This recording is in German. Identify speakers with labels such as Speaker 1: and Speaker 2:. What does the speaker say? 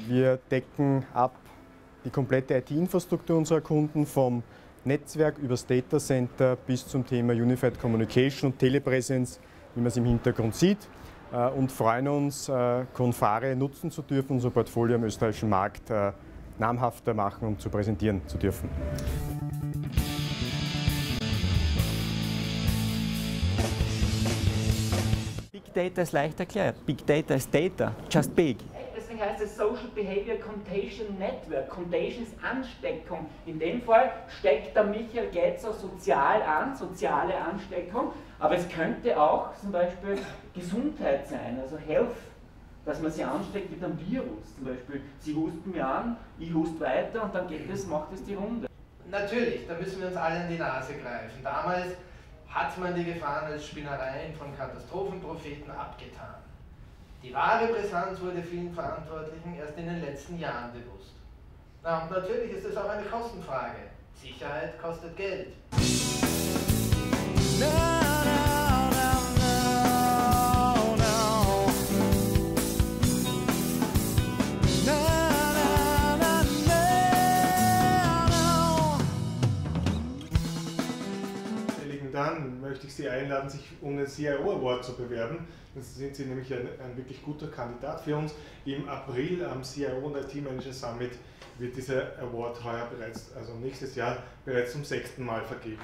Speaker 1: Wir decken ab die komplette IT-Infrastruktur unserer Kunden, vom Netzwerk übers Data Center bis zum Thema Unified Communication und Telepräsenz, wie man es im Hintergrund sieht, und freuen uns, Confare nutzen zu dürfen, unser Portfolio am österreichischen Markt namhafter machen und zu präsentieren zu dürfen.
Speaker 2: Big Data ist leicht erklärt. Big Data ist Data, just big.
Speaker 3: Deswegen heißt es Social Behavior Contagion Network. Contagion ist Ansteckung. In dem Fall steckt der Michael Getzer sozial an, soziale Ansteckung. Aber es könnte auch zum Beispiel Gesundheit sein, also Health, dass man sie ansteckt mit einem Virus. Zum Beispiel, Sie husten mir an, ich huste weiter und dann macht es die Runde.
Speaker 4: Natürlich, da müssen wir uns alle in die Nase greifen. Damals hat man die Gefahren als Spinnereien von Katastrophenpropheten abgetan. Die wahre Brisanz wurde vielen Verantwortlichen erst in den letzten Jahren bewusst. Na, und natürlich ist es auch eine Kostenfrage. Sicherheit kostet Geld.
Speaker 5: Dann möchte ich Sie einladen, sich um den CIO Award zu bewerben. Dann sind Sie nämlich ein wirklich guter Kandidat für uns. Im April am CIO und IT Manager Summit wird dieser Award heuer bereits, also nächstes Jahr, bereits zum 6. Mal vergeben.